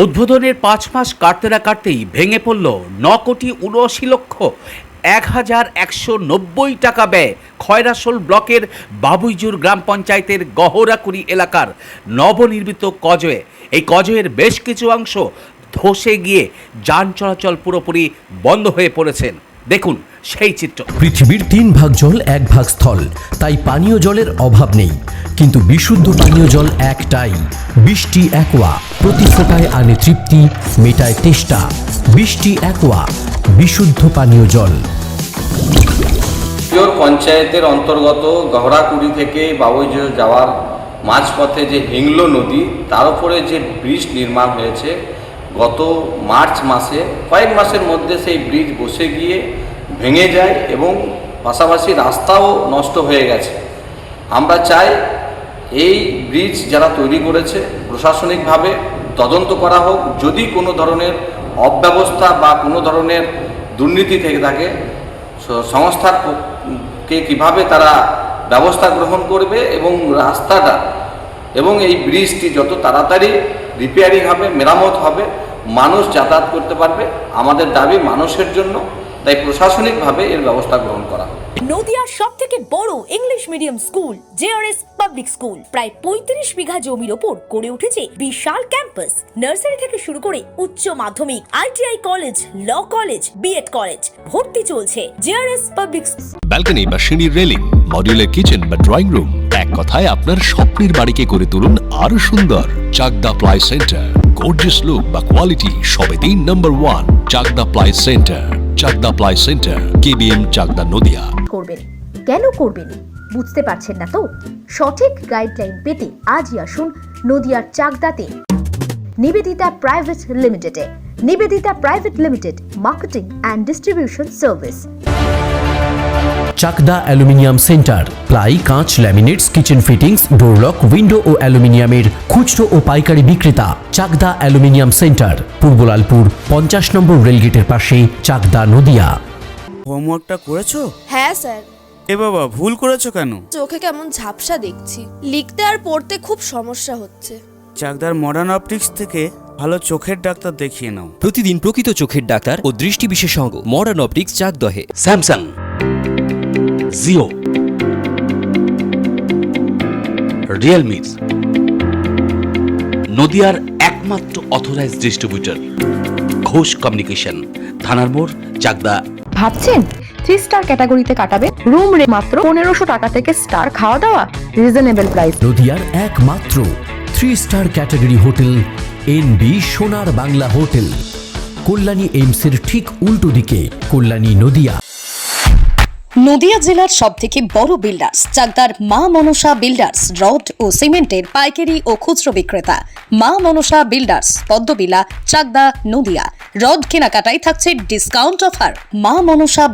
উদ্বোধনের ৫ মাস কাটতে না কাটতেই ভেঙে পড়ল ৯,৭৯,১৯০ টাকা ব্যয় খয়রাশোল ব্লকের বাবুইজুর গ্রাম পঞ্চায়েতের গহরাকুড়ি এলাকার নবনির্মিত কজওয়ে। এই কজওয়ের বেশ কিছু অংশ ধসে গিয়ে যান চলাচল পুরোপুরি বন্ধ হয়ে পড়েছেন। দেখুন সেই চিত্র। পৃথিবীর ৩ ভাগ জল ১ ভাগ স্থল, তাই পানীয় জলের অভাব নেই। কিন্তু বিশুদ্ধ পানীয় জল একটাই, বৃষ্টি অ্যাকোয়া। প্রতি ফোঁটায় আনে তৃপ্তি, মেটায় তেষ্টা। বৃষ্টি অ্যাকোয়া, বিশুদ্ধ পানীয় জল। পঞ্চায়েতের অন্তর্গত গহরাকুড়ি থেকে বাবুইজুর যাওয়ার মাঝপথে যে হিংলো নদী, তার উপরে যে ব্রিজ নির্মাণ হয়েছে গত মার্চ মাসে, কয়েক মাসের মধ্যে সেই ব্রিজ বসে গিয়ে ভেঙে যায় এবং পাশাপাশি রাস্তাও নষ্ট হয়ে গেছে। আমরা চাই এই ব্রিজ যারা তৈরি করেছে প্রশাসনিকভাবে তদন্ত করা হোক। যদি কোনো ধরনের অব্যবস্থা বা কোনো ধরনের দুর্নীতি থেকে থাকে, সংস্থাকে কীভাবে তারা ব্যবস্থা গ্রহণ করবে এবং রাস্তাটা এবং এই ব্রিজটি যত তাড়াতাড়ি রিপেয়ারিং হবে, মেরামত হবে, মানুষ যাতায়াত করতে পারবে। আমাদের দাবি মানুষের জন্য, তাই প্রশাসনিকভাবে এর ব্যবস্থা গ্রহণ করা হবে। নদিয়ার সবথেকে বড় English medium school JRS public school প্রায় ৩৫ বিঘা জমির ওপর গড়ে উঠেছে বিশাল ক্যাম্পাস। নার্সারি থেকে শুরু করে উচ্চ মাধ্যমিক, ITI college, law college, BEd college, ভর্তি চলছে জেআরএস পাবলিক। ব্যালকনি বা সিঁড়ির রেলিং, মডিউলার কিচেন বা ড্রয়িং রুম, এক কথায় আপনার স্বপ্নের বাড়িকে করে তুলুন আরো সুন্দর। Chakdah ply centre, gorgeous look বা কোয়ালিটি সবেতেই number 1। Chakdah ply centre, Chakdah ply centre, KBM, Chakdah, Nadia. করবেন কেন করবেন বুঝতে পারছেন না তো? সঠিক গাইডলাইন পেতে আজই আসুন নদিয়ার চাকদাতে নিবেদিতা প্রাইভেট লিমিটেডে। Nivedita private limited, marketing and distribution service. Chakdah aluminium centre, ply, কাঁচ, laminates, kitchen fittings, door lock, window ও অ্যালুমিনিয়ামের খুচরো ও পাইকারি বিক্রেতা। Chakdah aluminium centre, Purbalalpur ৫০ number রেলগেটের পাশে, চাকদা, নদিয়া। হোমওয়ার্কটা করেছো? হ্যাঁ স্যার। এ বাবা, ভুল করেছো কেন? চোখে কেমন ঝাপসা দেখছি, লিখতে আর পড়তে খুব সমস্যা হচ্ছে। চাকদার মডার্ন অপটিক্স থেকে ভালো চোখের ডাক্তার দেখিয়ে নাও। প্রতিদিন প্রকৃত চোখের ডাক্তার ও দৃষ্টি বিশেষজ্ঞ মডার্ন অপটিক্স, চাকদহে। স্যামসাং, জিও, রিয়েলমি, নদিয়ার একমাত্র অথরাইজড ডিস্ট্রিবিউটর ঘোষ কমিউনিকেশন, থানার মোড়, চাকদা। ভাবছেন 3 স্টার ক্যাটাগরিতে কাটাবে? রুম রে মাত্র 1500 টাকা থেকে স্টার, খাওয়া দাওয়া রিজনেবল প্রাইস। নদিয়ার একমাত্র 3 স্টার ক্যাটাগরি হোটেল এনবি সোনার বাংলা হোটেল, কল্যাণী এইমসের ঠিক উল্টো দিকে, কল্যাণী, নদিয়া। নদিয়া জেলার সবথেকে বড় বিল্ডার্স চাকদার মা মনসা বিল্ডার্স, রড ও সিমেন্টের পাইকারি ও খুচরো বিক্রেতা। মা মনসা বিল্ডার্স, পদ্মবিলা, চাকদা, নদিয়া। রড কেনাকাটায় থাকছে ডিসকাউন্ট অফার। মা মনসা বিল্ডার্স।